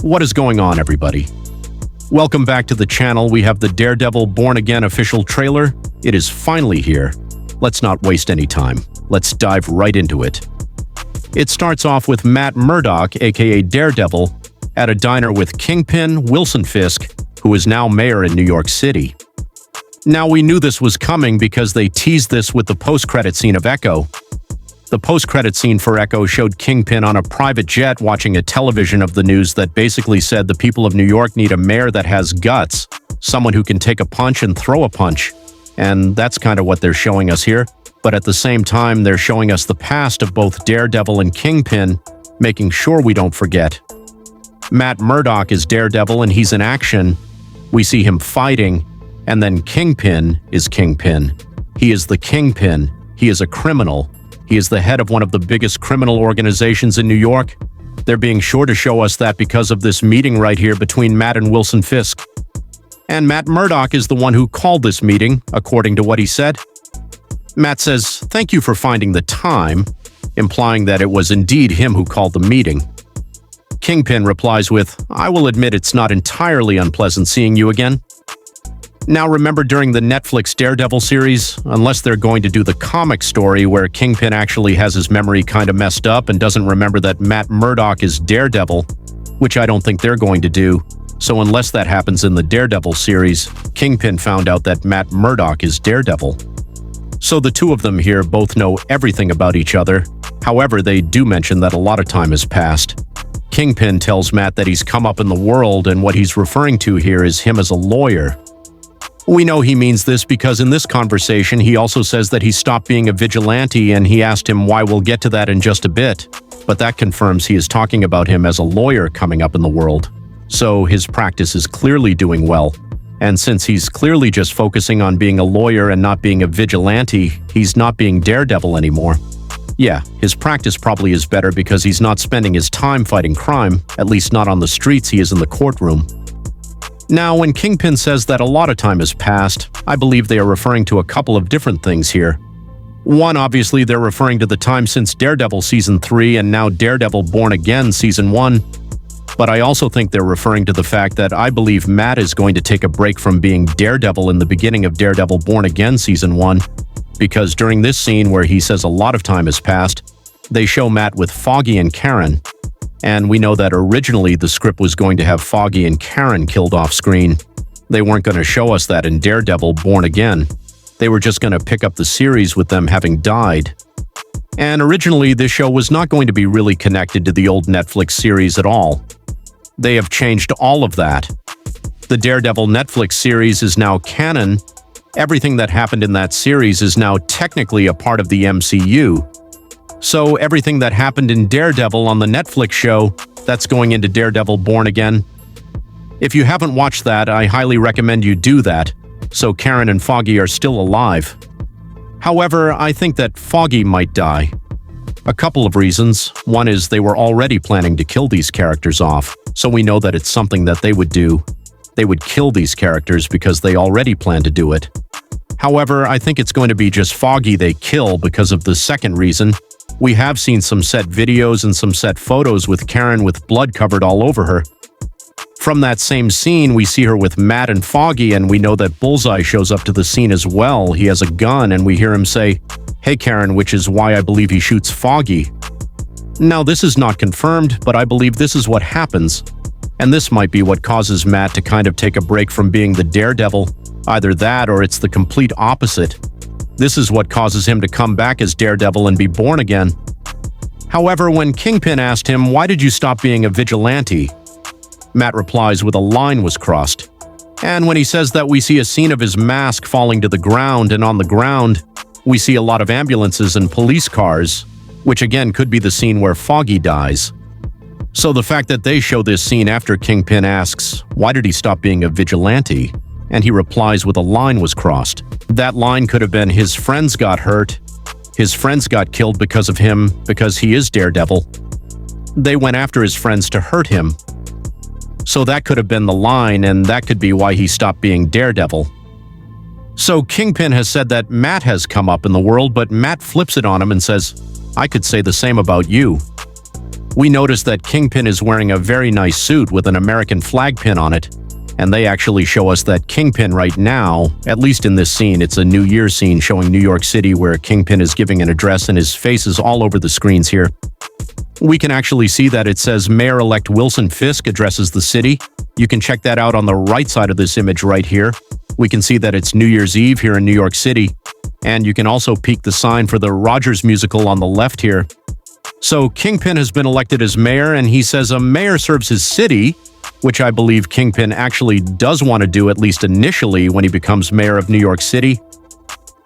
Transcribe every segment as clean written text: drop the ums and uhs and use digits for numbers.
What is going on, everybody? Welcome back to the channel. We have the Daredevil Born Again official trailer. It is finally here. Let's not waste any time. Let's dive right into it. It starts off with Matt Murdock, aka Daredevil, at a diner with Kingpin, Wilson Fisk, who is now mayor in New York City. Now, we knew this was coming because they teased this with the post-credit scene of Echo. The post-credit scene for Echo showed Kingpin on a private jet watching a television of the news that basically said the people of New York need a mayor that has guts, someone who can take a punch and throw a punch. And that's kind of what they're showing us here. But at the same time, they're showing us the past of both Daredevil and Kingpin, making sure we don't forget. Matt Murdock is Daredevil and he's in action. We see him fighting, and then Kingpin is Kingpin. He is the Kingpin. He is a criminal. He is the head of one of the biggest criminal organizations in New York. They're being sure to show us that because of this meeting right here between Matt and Wilson Fisk. And Matt Murdock is the one who called this meeting, according to what he said. Matt says, "Thank you for finding the time," implying that it was indeed him who called the meeting. Kingpin replies with, "I will admit it's not entirely unpleasant seeing you again." Now remember, during the Netflix Daredevil series, unless they're going to do the comic story where Kingpin actually has his memory kind of messed up and doesn't remember that Matt Murdock is Daredevil, which I don't think they're going to do, so unless that happens in the Daredevil series, Kingpin found out that Matt Murdock is Daredevil. So the two of them here both know everything about each other. However, they do mention that a lot of time has passed. Kingpin tells Matt that he's come up in the world, and what he's referring to here is him as a lawyer. We know he means this because in this conversation he also says that he stopped being a vigilante, and he asked him why. We'll get to that in just a bit, but that confirms he is talking about him as a lawyer coming up in the world. So his practice is clearly doing well, and since he's clearly just focusing on being a lawyer and not being a vigilante, he's not being Daredevil anymore. Yeah, his practice probably is better because he's not spending his time fighting crime, at least not on the streets. He is in the courtroom. Now, when Kingpin says that a lot of time has passed, I believe they are referring to a couple of different things here. One, obviously, they're referring to the time since Daredevil Season 3 and now Daredevil Born Again Season 1. But I also think they're referring to the fact that I believe Matt is going to take a break from being Daredevil in the beginning of Daredevil Born Again Season 1, because during this scene where he says a lot of time has passed, they show Matt with Foggy and Karen. And we know that originally the script was going to have Foggy and Karen killed off screen. They weren't going to show us that in Daredevil Born Again. They were just going to pick up the series with them having died. And originally, this show was not going to be really connected to the old Netflix series at all. They have changed all of that. The Daredevil Netflix series is now canon. Everything that happened in that series is now technically a part of the MCU. So everything that happened in Daredevil on the Netflix show, that's going into Daredevil Born Again. If you haven't watched that, I highly recommend you do that, so Karen and Foggy are still alive. However, I think that Foggy might die. A couple of reasons. One is they were already planning to kill these characters off, so we know that it's something that they would do. They would kill these characters because they already planned to do it. However, I think it's going to be just Foggy they kill because of the second reason. We have seen some set videos and some set photos with Karen with blood covered all over her. From that same scene, we see her with Matt and Foggy, and we know that Bullseye shows up to the scene as well. He has a gun, and we hear him say, "Hey Karen," which is why I believe he shoots Foggy. Now, this is not confirmed, but I believe this is what happens. And this might be what causes Matt to kind of take a break from being the Daredevil. Either that or it's the complete opposite. This is what causes him to come back as Daredevil and be born again. However, when Kingpin asked him, "Why did you stop being a vigilante?" Matt replies with a line was crossed. And when he says that, we see a scene of his mask falling to the ground, and on the ground, we see a lot of ambulances and police cars, which again could be the scene where Foggy dies. So the fact that they show this scene after Kingpin asks, "Why did he stop being a vigilante?" and he replies with a line was crossed. That line could have been his friends got hurt. His friends got killed because of him, because he is Daredevil. They went after his friends to hurt him. So that could have been the line, and that could be why he stopped being Daredevil. So Kingpin has said that Matt has come up in the world, but Matt flips it on him and says, "I could say the same about you." We notice that Kingpin is wearing a very nice suit with an American flag pin on it, and they actually show us that Kingpin right now, at least in this scene, it's a New Year's scene showing New York City where Kingpin is giving an address and his face is all over the screens here. We can actually see that it says Mayor-elect Wilson Fisk addresses the city. You can check that out on the right side of this image right here. We can see that it's New Year's Eve here in New York City, and you can also peek the sign for the Rogers musical on the left here. So Kingpin has been elected as mayor, and he says a mayor serves his city, which I believe Kingpin actually does want to do at least initially when he becomes mayor of New York City.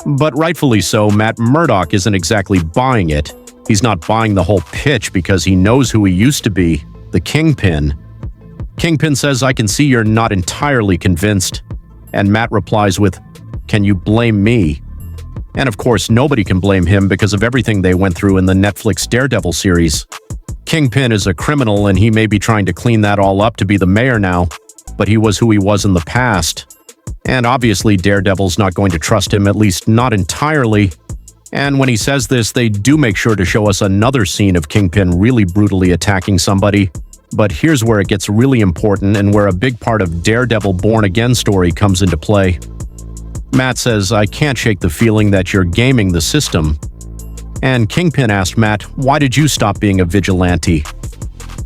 But rightfully so, Matt Murdock isn't exactly buying it. He's not buying the whole pitch because he knows who he used to be, the Kingpin. Kingpin says, "I can see you're not entirely convinced." And Matt replies with, "Can you blame me?" And of course, nobody can blame him because of everything they went through in the Netflix Daredevil series. Kingpin is a criminal and he may be trying to clean that all up to be the mayor now, but he was who he was in the past. And obviously Daredevil's not going to trust him, at least not entirely. And when he says this, they do make sure to show us another scene of Kingpin really brutally attacking somebody. But here's where it gets really important and where a big part of Daredevil Born Again story comes into play. Matt says, "I can't shake the feeling that you're gaming the system." And Kingpin asked Matt, "Why did you stop being a vigilante?"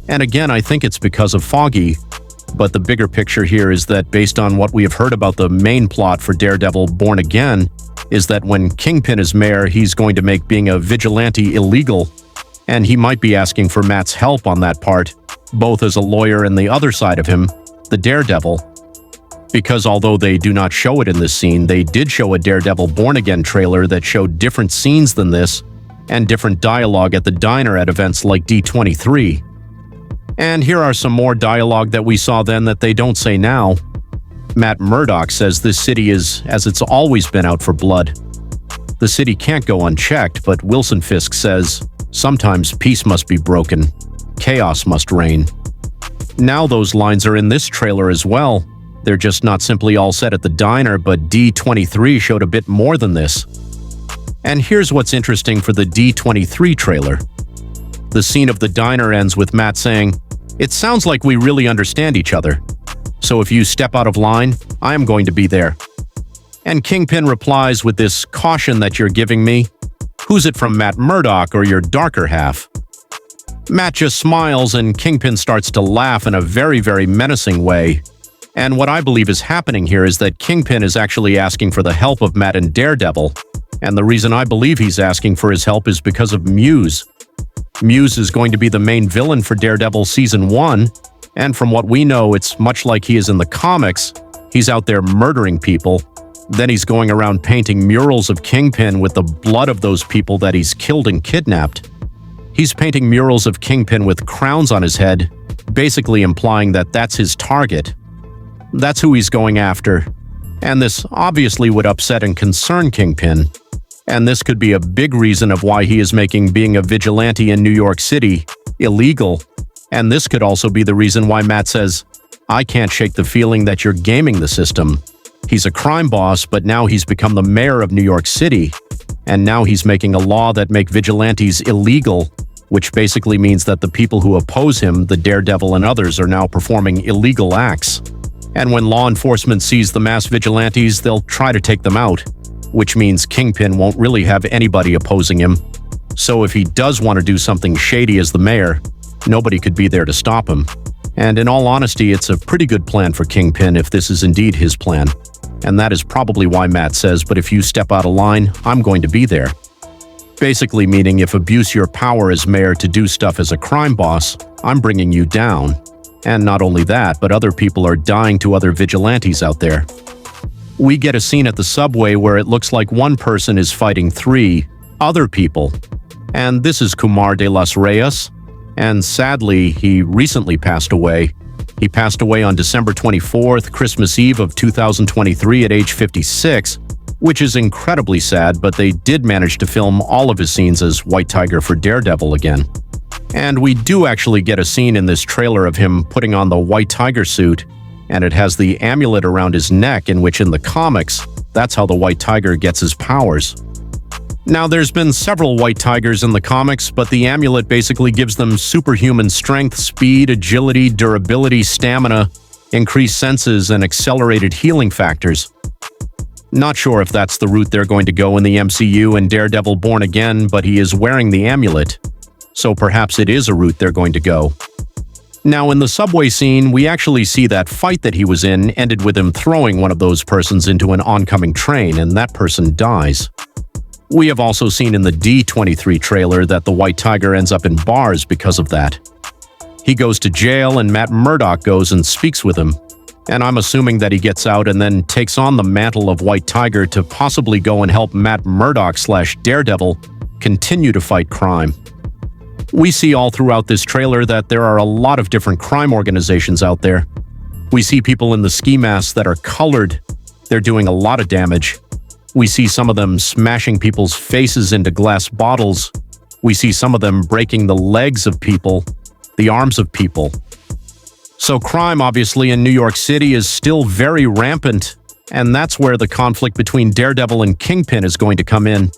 And again, I think it's because of Foggy. But the bigger picture here is that based on what we have heard about the main plot for Daredevil Born Again, is that when Kingpin is mayor, he's going to make being a vigilante illegal. And he might be asking for Matt's help on that part, both as a lawyer and the other side of him, the Daredevil. Because although they do not show it in this scene, they did show a Daredevil Born Again trailer that showed different scenes than this, and different dialogue at the diner at events like D23. And here are some more dialogue that we saw then that they don't say now. Matt Murdock says this city is, as it's always been, out for blood. The city can't go unchecked, but Wilson Fisk says, "Sometimes peace must be broken. Chaos must reign." Now those lines are in this trailer as well. They're just not simply all said at the diner, but D23 showed a bit more than this. And here's what's interesting for the D23 trailer. The scene of the diner ends with Matt saying, "It sounds like we really understand each other. So if you step out of line, I am going to be there." And Kingpin replies with this caution that you're giving me. Who's it from, Matt Murdock or your darker half? Matt just smiles and Kingpin starts to laugh in a very, very menacing way. And what I believe is happening here is that Kingpin is actually asking for the help of Matt and Daredevil. And the reason I believe he's asking for his help is because of Muse. Muse is going to be the main villain for Daredevil Season 1, and from what we know, it's much like he is in the comics. He's out there murdering people. Then he's going around painting murals of Kingpin with the blood of those people that he's killed and kidnapped. He's painting murals of Kingpin with crowns on his head, basically implying that that's his target. That's who he's going after. And this obviously would upset and concern Kingpin. And this could be a big reason of why he is making being a vigilante in New York City illegal. And this could also be the reason why Matt says, "I can't shake the feeling that you're gaming the system." He's a crime boss, but now he's become the mayor of New York City. And now he's making a law that make vigilantes illegal, which basically means that the people who oppose him, the Daredevil and others, are now performing illegal acts. And when law enforcement sees the mass vigilantes, they'll try to take them out, which means Kingpin won't really have anybody opposing him. So if he does want to do something shady as the mayor, nobody could be there to stop him. And in all honesty, it's a pretty good plan for Kingpin if this is indeed his plan. And that is probably why Matt says, "But if you step out of line, I'm going to be there." Basically meaning if abuse your power as mayor to do stuff as a crime boss, I'm bringing you down. And not only that, but other people are dying to other vigilantes out there. We get a scene at the subway where it looks like one person is fighting 3 other people. And this is Kumar de los Reyes. And sadly, he recently passed away. He passed away on December 24th, Christmas Eve of 2023 at age 56, which is incredibly sad, but they did manage to film all of his scenes as White Tiger for Daredevil again. And we do actually get a scene in this trailer of him putting on the White Tiger suit, and it has the amulet around his neck, in which in the comics, that's how the White Tiger gets his powers. Now, there's been several white tigers in the comics, but the amulet basically gives them superhuman strength, speed, agility, durability, stamina, increased senses, and accelerated healing factors. Not sure if that's the route they're going to go in the MCU in Daredevil Born Again, but he is wearing the amulet, so perhaps it is a route they're going to go. Now, in the subway scene, we actually see that fight that he was in ended with him throwing one of those persons into an oncoming train, and that person dies. We have also seen in the D23 trailer that the White Tiger ends up in bars because of that. He goes to jail and Matt Murdock goes and speaks with him, and I'm assuming that he gets out and then takes on the mantle of White Tiger to possibly go and help Matt Murdock/Daredevil continue to fight crime. We see all throughout this trailer that there are a lot of different crime organizations out there. We see people in the ski masks that are colored. They're doing a lot of damage. We see some of them smashing people's faces into glass bottles. We see some of them breaking the legs of people, the arms of people. So crime, obviously, in New York City is still very rampant, and that's where the conflict between Daredevil and Kingpin is going to come in.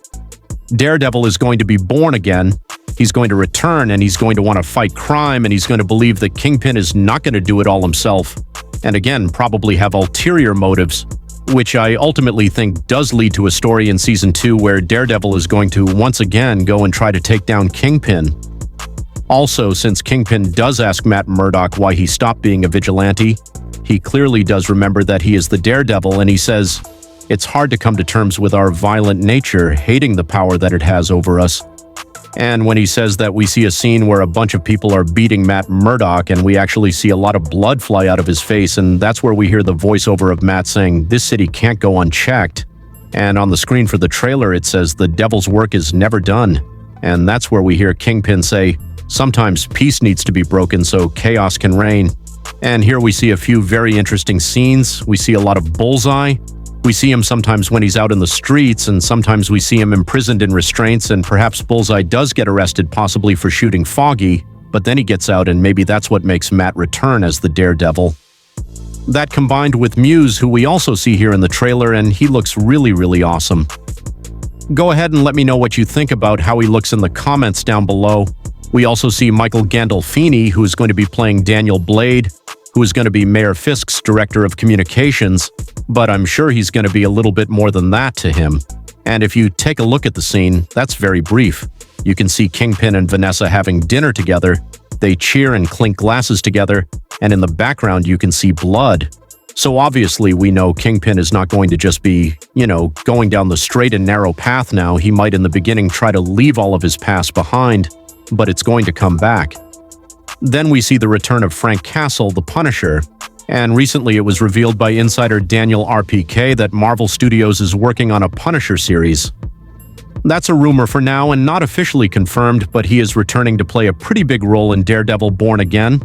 Daredevil is going to be born again. He's going to return, and he's going to want to fight crime, and he's going to believe that Kingpin is not going to do it all himself, and again, probably have ulterior motives, which I ultimately think does lead to a story in Season 2 where Daredevil is going to once again go and try to take down Kingpin. Also, since Kingpin does ask Matt Murdock why he stopped being a vigilante, he clearly does remember that he is the Daredevil, and he says, "It's hard to come to terms with our violent nature, hating the power that it has over us." And when he says that, we see a scene where a bunch of people are beating Matt Murdock, and we actually see a lot of blood fly out of his face, and that's where we hear the voiceover of Matt saying, "This city can't go unchecked." And on the screen for the trailer, it says, "The devil's work is never done." And that's where we hear Kingpin say, "Sometimes peace needs to be broken so chaos can reign." And here we see a few very interesting scenes. We see a lot of Bullseye. We see him sometimes when he's out in the streets, and sometimes we see him imprisoned in restraints, and perhaps Bullseye does get arrested, possibly for shooting Foggy, but then he gets out, and maybe that's what makes Matt return as the Daredevil. That combined with Muse, who we also see here in the trailer, and he looks really, really awesome. Go ahead and let me know what you think about how he looks in the comments down below. We also see Michael Gandolfini, who is going to be playing Daniel Blade, who is going to be Mayor Fisk's Director of Communications, but I'm sure he's going to be a little bit more than that to him. And if you take a look at the scene, that's very brief. You can see Kingpin and Vanessa having dinner together, they cheer and clink glasses together, and in the background you can see blood. So obviously we know Kingpin is not going to just be, going down the straight and narrow path now. He might in the beginning try to leave all of his past behind, but it's going to come back. Then we see the return of Frank Castle, the Punisher, and recently it was revealed by insider Daniel RPK that Marvel Studios is working on a Punisher series. That's a rumor for now and not officially confirmed, but he is returning to play a pretty big role in Daredevil Born Again.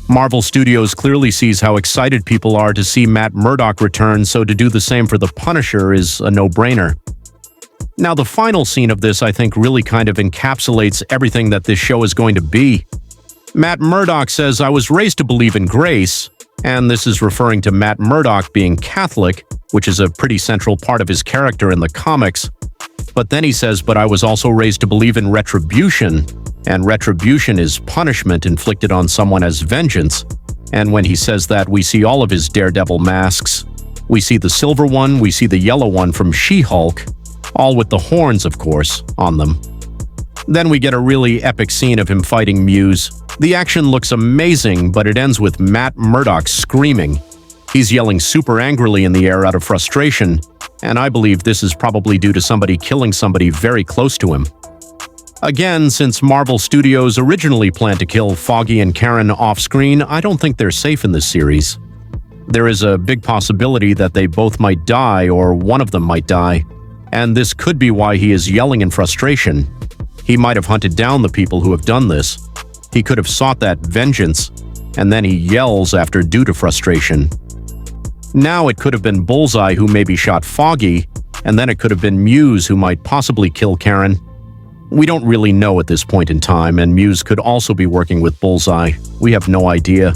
Marvel Studios clearly sees how excited people are to see Matt Murdock return, so to do the same for the Punisher is a no-brainer. Now, the final scene of this, I think, really kind of encapsulates everything that this show is going to be. Matt Murdock says, "I was raised to believe in grace," and this is referring to Matt Murdock being Catholic, which is a pretty central part of his character in the comics. But then he says, "But I was also raised to believe in retribution," and retribution is punishment inflicted on someone as vengeance. And when he says that, we see all of his Daredevil masks. We see the silver one, we see the yellow one from She-Hulk, all with the horns, of course, on them. Then we get a really epic scene of him fighting Muse. The action looks amazing, but it ends with Matt Murdock screaming. He's yelling super angrily in the air out of frustration, and I believe this is probably due to somebody killing somebody very close to him. Again, since Marvel Studios originally planned to kill Foggy and Karen off-screen, I don't think they're safe in this series. There is a big possibility that they both might die, or one of them might die, and this could be why he is yelling in frustration. He might have hunted down the people who have done this. He could have sought that vengeance, and then he yells after due to frustration. Now it could have been Bullseye who maybe shot Foggy, and then it could have been Muse who might possibly kill Karen. We don't really know at this point in time, and Muse could also be working with Bullseye. We have no idea.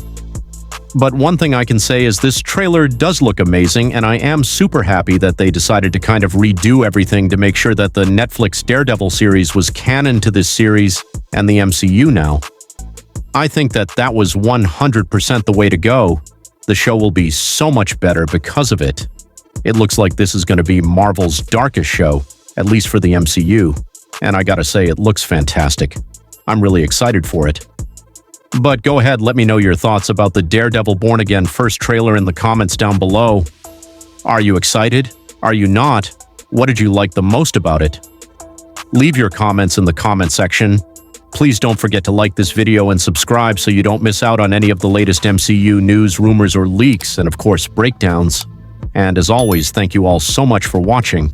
But one thing I can say is this trailer does look amazing, and I am super happy that they decided to kind of redo everything to make sure that the Netflix Daredevil series was canon to this series and the MCU now. I think that that was 100% the way to go. The show will be so much better because of it. It looks like this is going to be Marvel's darkest show, at least for the MCU, and I gotta say, it looks fantastic. I'm really excited for it. But go ahead, let me know your thoughts about the Daredevil Born Again first trailer in the comments down below. Are you excited? Are you not? What did you like the most about it? Leave your comments in the comment section. Please don't forget to like this video and subscribe so you don't miss out on any of the latest MCU news, rumors, or leaks, and of course, breakdowns. And as always, thank you all so much for watching.